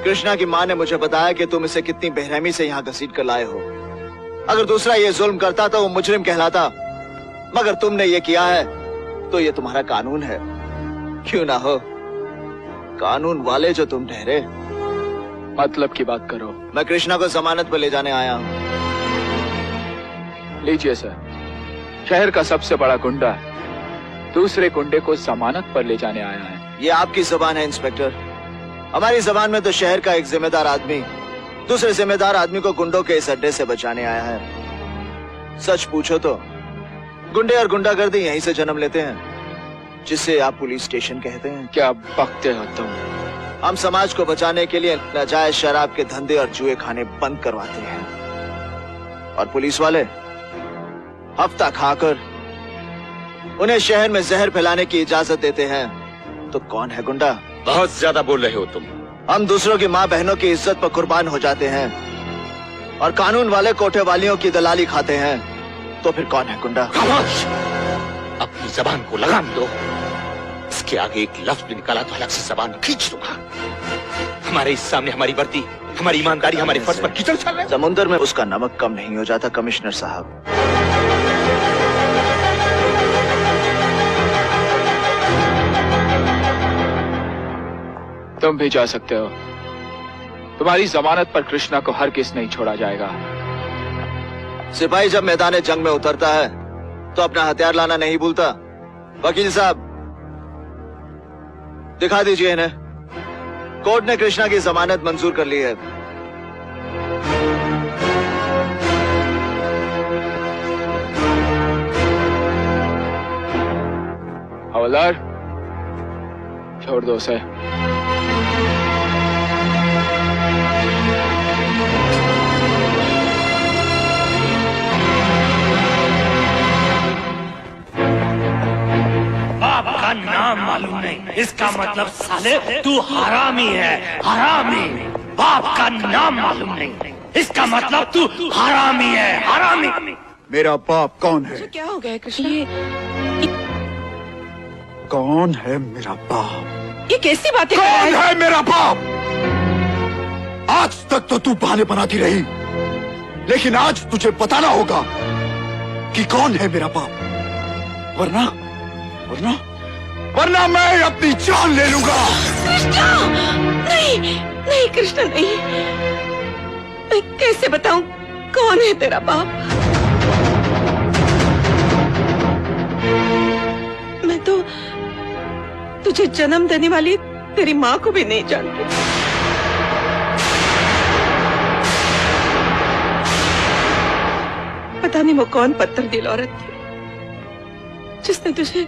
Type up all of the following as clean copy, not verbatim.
कृष्णा की माँ ने मुझे बताया कि तुम इसे कितनी बेरहमी से यहाँ घसीट कर लाए हो। अगर दूसरा ये जुल्म करता तो वो मुजरिम कहलाता, मगर तुमने ये किया है तो ये तुम्हारा कानून है। क्यों ना हो, कानून वाले जो तुम ठहरे। मतलब की बात करो। मैं कृष्णा को जमानत पर ले जाने आया हूँ। लीजिए सर, शहर का सबसे बड़ा गुंडा दूसरे गुंडे को जमानत पर ले जाने आया है। ये आपकी जुबान है इंस्पेक्टर। हमारी जुबान में तो शहर का एक जिम्मेदार आदमी दूसरे जिम्मेदार आदमी को गुंडों के इस अड्डे से बचाने आया है। सच पूछो तो गुंडे और गुंडागर्दी यहीं से जन्म लेते हैं, जिसे आप पुलिस स्टेशन कहते हैं। क्या बकते हो तुम? हम समाज को बचाने के लिए नाजायज शराब के धंधे और जुए खाने बंद करवाते हैं, और पुलिस वाले हफ्ता खाकर उन्हें शहर में जहर फैलाने की इजाजत देते हैं। तो कौन है गुंडा? बहुत ज्यादा बोल रहे हो तुम। हम दूसरों की माँ बहनों की इज्जत पर कुर्बान हो जाते हैं, और कानून वाले कोठे वालियों की दलाली खाते हैं। तो फिर कौन है गुंडा? खामोश! अपनी जबान को लगाम दो। इसके आगे एक लफ्ज भी निकाला तो अलग से जबान खींच दूंगा। हमारे इस सामने हमारी वर्दी, हमारी ईमानदारी, हमारे फर्ज पर कीचड़ चल रहे हैं। समुंदर में उसका नमक कम नहीं हो जाता कमिश्नर साहब। तुम भी जा सकते हो। तुम्हारी जमानत पर कृष्णा को हरगिज़ नहीं छोड़ा जाएगा। सिपाही जब मैदान जंग में उतरता है तो अपना हथियार लाना नहीं भूलता। वकील साहब, दिखा दीजिए इन्हें। कोर्ट ने कृष्णा की जमानत मंजूर कर ली है। हवलदार, छोड़ दो उसे। बाप का नाम मालूम नहीं, इसका मतलब साले तू हरामी है। हरामी। बाप का नाम मालूम नहीं, इसका मतलब तू हरामी है। हरामी। मेरा बाप कौन है? क्या हो गया कृष्ण? कौन है मेरा बाप? ये कैसी बातें कर रहा कौन है मेरा बाप? आज तक तो तू बहाने बनाती रही, लेकिन आज तुझे बताना होगा कि कौन है मेरा बाप, वरना वरना वरना मैं अपनी जान ले लूंगा। कृष्णा! नहीं नहीं कृष्णा, नहीं। मैं कैसे बताऊं कौन है तेरा बाप? मैं तो तुझे जन्म देने वाली तेरी माँ को भी नहीं जानती। पता नहीं वो कौन पत्थर दिल औरत थी जिसने तुझे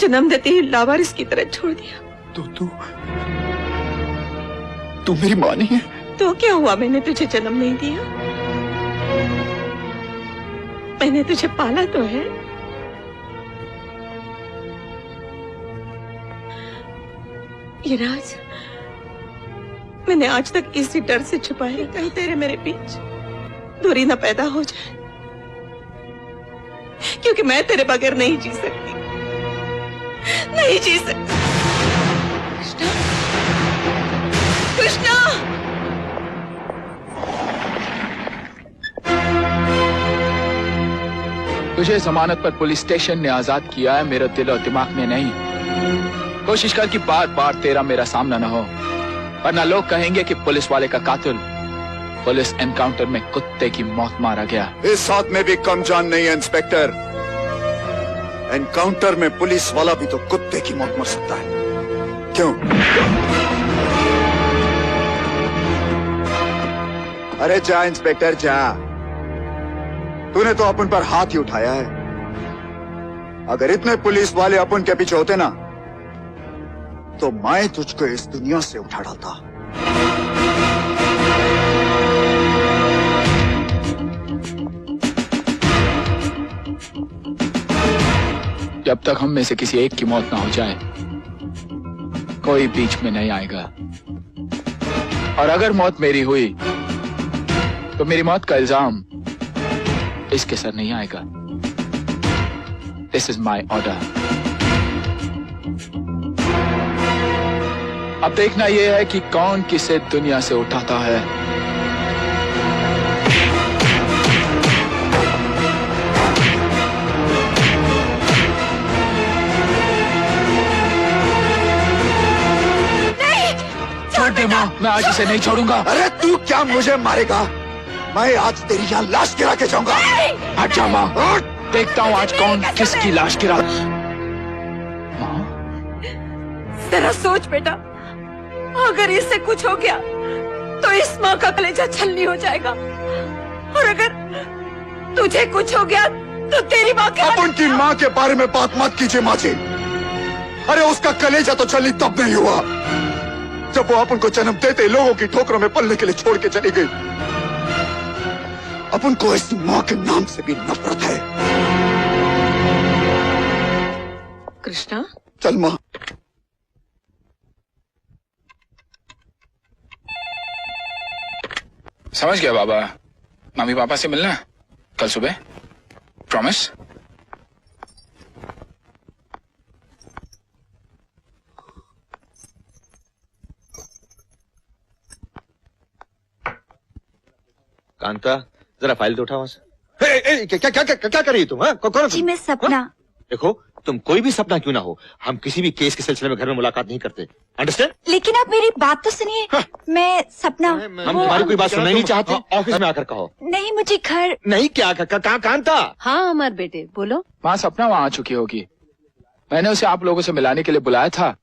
जन्म देते ही लावारिस की तरह छोड़ दिया। तो तू मेरी माँ नहीं है? तो क्या हुआ, मैंने तुझे जन्म नहीं दिया? मैंने तुझे पाला तो है। ये राज मैंने आज तक इसी डर से छुपाए रखा है, तेरे मेरे बीच दूरी न पैदा हो जाए, क्योंकि मैं तेरे बगैर नहीं जी सकती, नहीं जी सकती। कृष्णा, कृष्णा! तुझे जमानत पर पुलिस स्टेशन ने आजाद किया है, मेरे दिल और दिमाग ने नहीं। कोशिश कर कि बार बार तेरा मेरा सामना न हो, वरना लोग कहेंगे कि पुलिस वाले का कातिल पुलिस एनकाउंटर में कुत्ते की मौत मारा गया। इस हाथ में भी कम जान नहीं है इंस्पेक्टर। एनकाउंटर में पुलिस वाला भी तो कुत्ते की मौत मर सकता है। क्यों? अरे जा इंस्पेक्टर जा, तूने तो अपन पर हाथ ही उठाया है। अगर इतने पुलिस वाले अपन के पीछे होते ना, तो मैं तुझको इस दुनिया से उठा डालता। जब तक हम में से किसी एक की मौत ना हो जाए, कोई बीच में नहीं आएगा। और अगर मौत मेरी हुई तो मेरी मौत का इल्जाम इसके सर नहीं आएगा। This is my order. अब देखना यह है कि कौन किसे दुनिया से उठाता है। छोड़ दे माँ, मैं आज इसे नहीं छोड़ूंगा। अरे तू क्या मुझे मारेगा? मैं आज तेरी यहाँ लाश गिरा के जाऊंगा। अच्छा माँ, देखता हूँ आज कौन किसकी लाश गिरा। जरा सोच बेटा, अगर इससे कुछ हो गया तो इस माँ का कलेजा छलनी हो जाएगा, और अगर तुझे कुछ हो गया तो तेरी माँ के अपन की माँ के बारे में बात मत कीजिए माँ जी। अरे उसका कलेजा तो छलनी तब नहीं हुआ जब वो अपन को जन्म देते लोगों की ठोकरों में पलने के लिए छोड़ के चली गई। अपन को इस माँ के नाम से भी नफरत है। कृष्णा, चल माँ। समझ गया बाबा, मम्मी पापा से मिलना कल सुबह, प्रॉमिस। कांता, जरा फाइल तो उठा वहां से। क्या क्या क्या क्या कर रही है तुम? कौन? जी मैं सपना। देखो, तुम कोई भी सपना क्यों ना हो, हम किसी भी केस के सिलसिले में घर में मुलाकात नहीं करते, अंडरस्टैंड? लेकिन आप मेरी बात तो सुनिए। मैं सपना। हम तुम्हारी कोई बात सुनना ही नहीं चाहते। ऑफिस में आकर कहो। नहीं, मुझे घर। नहीं, क्या कहा कांता? हाँ अमर बेटे बोलो। माँ सपना वहां आ चुकी होगी। मैंने उसे आप लोगों से मिलाने के लिए बुलाया था,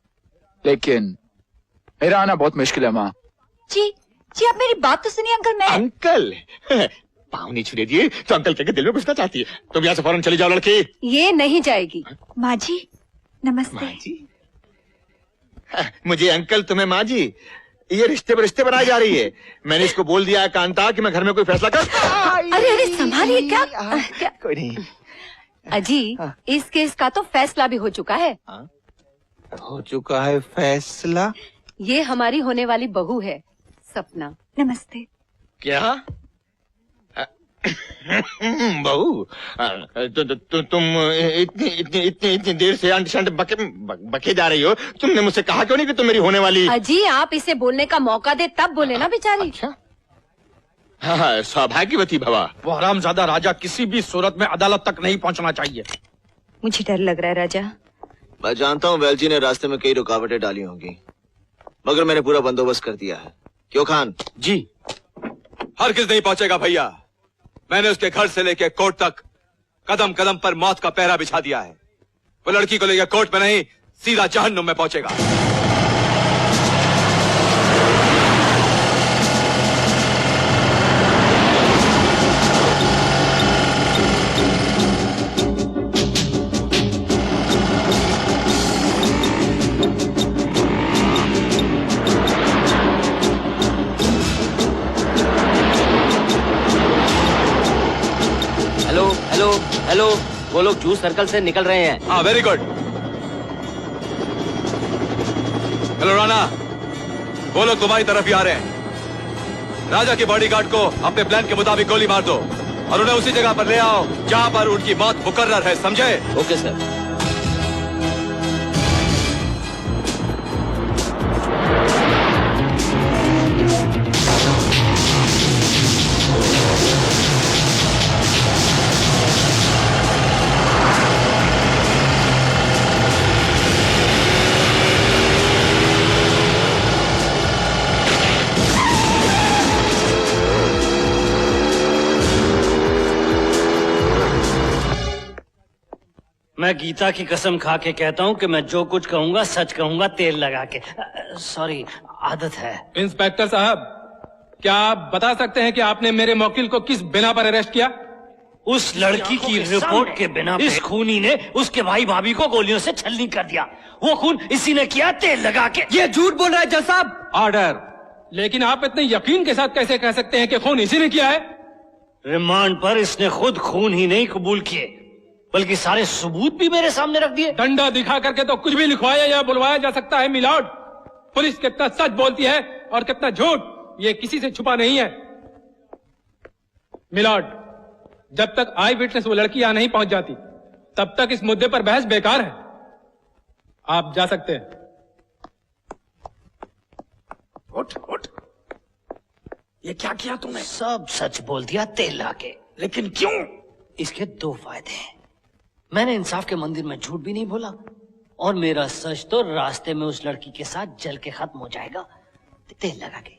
लेकिन मेरा आना बहुत मुश्किल है माँ। जी जी, आप मेरी बात तो सुनिए अंकल। मैं अंकल? पाँव नहीं छूने दिए तो अंकल के दिल में घुसना चाहती है। तुम यहाँ से फौरन चली जाओ लड़की। ये नहीं जाएगी। माँ जी नमस्ते। माँ जी? मुझे अंकल, तुम्हें माँ जी? ये रिश्ते पर रिश्ते बनाई जा रही है। मैंने इसको बोल दिया है कांता कि मैं घर में कोई फैसला कर। अरे अरे संभालिए। क्या कोई नहीं। अजी, इस केस का तो फैसला भी हो चुका है। हो चुका है फैसला? ये हमारी होने वाली बहू है सपना। नमस्ते। क्या? बहू, तुम इतनी देर से अंट शंट बके जा रही हो। तुमने मुझसे कहा क्यों नहीं कि तुम मेरी होने वाली? अजी, आप इसे बोलने का मौका दे तब बोले ना बेचारी। अच्छा? हाँ, सौभाग्यवती भवा। वो हरामजादा राजा किसी भी सूरत में अदालत तक नहीं पहुंचना चाहिए। मुझे डर लग रहा है राजा। मैं जानता हूँ वेलजी ने रास्ते में कई रुकावटें डाली होंगी, मगर मैंने पूरा बंदोबस्त कर दिया है। क्यों खान? जी। हरगिज नहीं पहुंचेगा भैया। मैंने उसके घर से लेकर कोर्ट तक कदम कदम पर मौत का पहरा बिछा दिया है। वो लड़की को लेकर कोर्ट में नहीं, सीधा जहन्नुम में पहुंचेगा। हेलो हेलो हेलो, वो लोग जूस सर्कल से निकल रहे हैं। हाँ, वेरी गुड। हेलो राणा, वो लोग तुम्हारी तरफ ही आ रहे हैं। राजा के बॉडीगार्ड को अपने प्लान के मुताबिक गोली मार दो और उन्हें उसी जगह पर ले आओ जहां पर उनकी मौत मुकर्रर है, समझे? Okay sir. मैं गीता की कसम खा के कहता हूँ कि मैं जो कुछ कहूंगा सच कहूंगा, तेल लगा के। सॉरी, आदत है। इंस्पेक्टर साहब, क्या आप बता सकते हैं कि आपने मेरे मौकिल को किस बिना पर अरेस्ट किया? उस लड़की की रिपोर्ट के बिना इस खूनी ने उसके भाई भाभी को गोलियों से छलनी कर दिया। वो खून इसी ने किया, तेल लगा के। ये झूठ बोल रहा है जज साहब। ऑर्डर। लेकिन आप इतने यकीन के साथ कैसे कह सकते हैं कि खून इसी ने किया है? रिमांड पर इसने खुद खून ही नहीं कबूल किए, बल्कि सारे सबूत भी मेरे सामने रख दिए। डंडा दिखा करके तो कुछ भी लिखवाया या बुलवाया जा सकता है मिलॉर्ड। पुलिस कितना सच बोलती है और कितना झूठ, ये किसी से छुपा नहीं है। मिलॉर्ड, जब तक आई विटनेस वो लड़की यहां नहीं पहुंच जाती, तब तक इस मुद्दे पर बहस बेकार है। आप जा सकते हैं। उठ उठ। ये क्या किया तूने? सब सच बोल दिया तेल लाके। लेकिन क्यों? इसके दो फायदे हैं। मैंने इंसाफ के मंदिर में झूठ भी नहीं बोला, और मेरा सच तो रास्ते में उस लड़की के साथ जल के खत्म हो जाएगा तेल लगा के।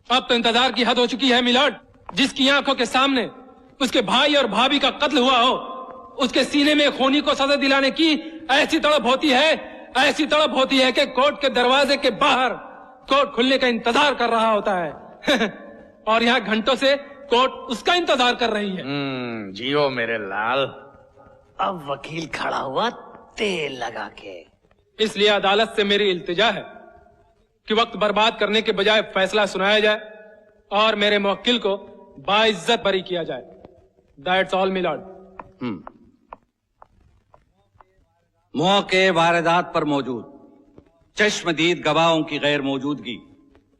अब तो इंतजार की हद हो चुकी है मिलॉर्ड। जिसकी आंखों के सामने उसके भाई और भाभी का कत्ल हुआ हो, उसके सीने में खूनी को सजा दिलाने की ऐसी तड़प होती है कि कोर्ट के दरवाजे के बाहर कोर्ट खुलने का इंतजार कर रहा होता है और यहाँ घंटों से कोर्ट उसका इंतजार कर रही है। जियो मेरे लाल। अब वकील खड़ा हुआ तेल लगा के। इसलिए अदालत से मेरी इल्तिजा है कि वक्त बर्बाद करने के बजाय फैसला सुनाया जाए और मेरे मुवक्किल को बाइज्जत बरी किया जाए। That's all milord. मौके वारदात पर मौजूद चश्मदीद गवाहों की गैर मौजूदगी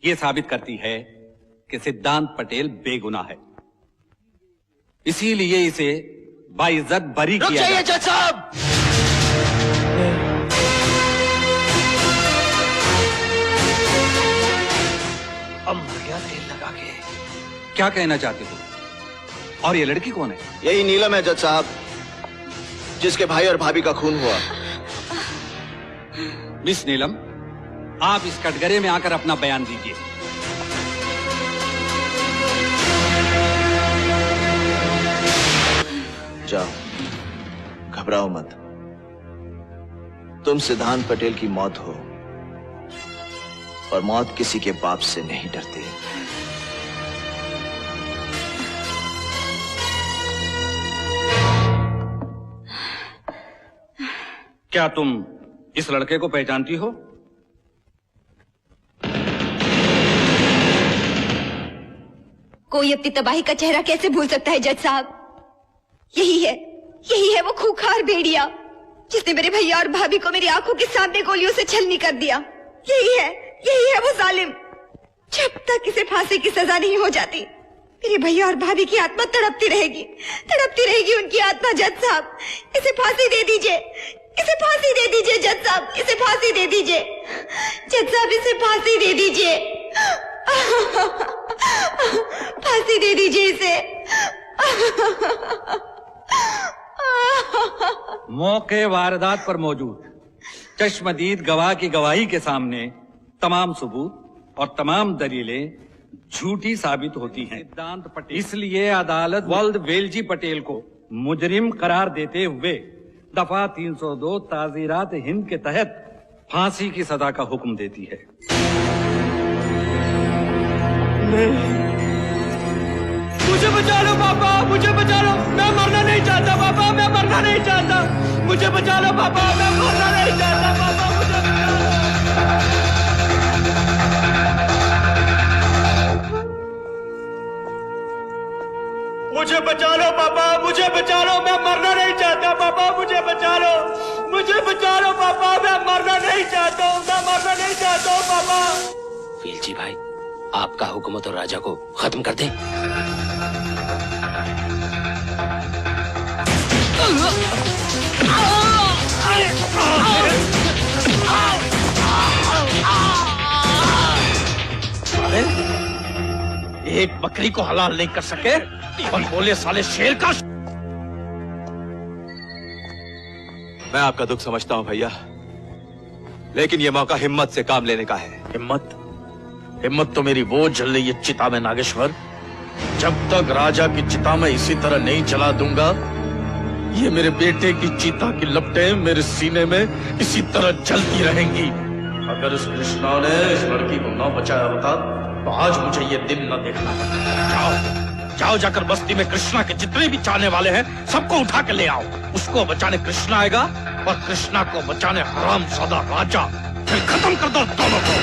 ये साबित करती है कि सिद्धांत पटेल बेगुनाह है, इसीलिए इसे बाइज्जत बरी किया जाए। जज साहब, अब मर गया तेल लगा के। क्या कहना चाहते हो? और ये लड़की कौन है? यही नीलम है जज साहब, जिसके भाई और भाभी का खून हुआ। मिस नीलम, आप इस कटघरे में आकर अपना बयान दीजिए। जाओ, घबराओ मत। तुम सिद्धांत पटेल की मौत हो और मौत किसी के बाप से नहीं डरती। क्या तुम इस लड़के को पहचानती हो? कोई अपनी तबाही का चेहरा कैसे भूल सकता है जज साहब? यही है वो खूंखार भेड़िया जिसने मेरे भैया और भाभी को मेरी आंखों के सामने गोलियों से छलनी कर दिया। यही है वो जालिम। जब तक इसे फांसी की सजा नहीं हो जाती, मेरे भैया और भाभी की आत्मा तड़पती रहेगी उनकी आत्मा। जज साहब, इसे फांसी दे दीजिए, जज साहब, इसे फांसी दे दीजिए। जज साहब, इसे फांसी दे दीजिए, फांसी दे दीजिए इसे। मौके वारदात पर मौजूद चश्मदीद गवाह की गवाही के सामने तमाम सबूत और तमाम दलीलें झूठी साबित होती हैं। सिद्धांत पटेल, इसलिए अदालत वल्द वेलजी पटेल को मुजरिम करार देते हुए दफा 302 ताजीरात हिंद के तहत फांसी की सजा का हुक्म देती है। मुझे बचा लो पापा, मुझे बचा लो, मैं मरना नहीं चाहता पापा, मैं मरना नहीं चाहता, मुझे बचा लो पापा, मैं मरना नहीं चाहता पापा, मुझे बचा लो। मुझे बचा लो पापा, मुझे बचा लो, मैं मरना नहीं चाहता पापा, मुझे बचा लो, मुझे बचा लो पापा, मैं मरना नहीं चाहता हूँ, मैं मरना नहीं चाहता हूँ पापा। वेलजी भाई, आपका हुकूमत और राजा को खत्म कर दें। अरे एक बकरी को हलाल नहीं कर सके और बोले साले शेर का। मैं आपका दुख समझता हूं भैया, लेकिन ये मौका हिम्मत से काम लेने का है। हिम्मत हिम्मत तो मेरी वो जल रही है चिता में नागेश्वर। जब तक राजा की चिता में इसी तरह नहीं जला दूंगा, ये मेरे बेटे की चिता की लपटें मेरे सीने में इसी तरह जलती रहेंगी। अगर इस कृष्णा ने इस लड़की को न बचाया होता तो आज मुझे ये दिन न देखना पड़ता। जाओ जाओ, जाकर बस्ती में कृष्णा के जितने भी चाहने वाले हैं सबको उठा के ले आओ। उसको बचाने कृष्णा आएगा और कृष्णा को बचाने हरामजादा राजा। फिर खत्म कर दो दोनों को।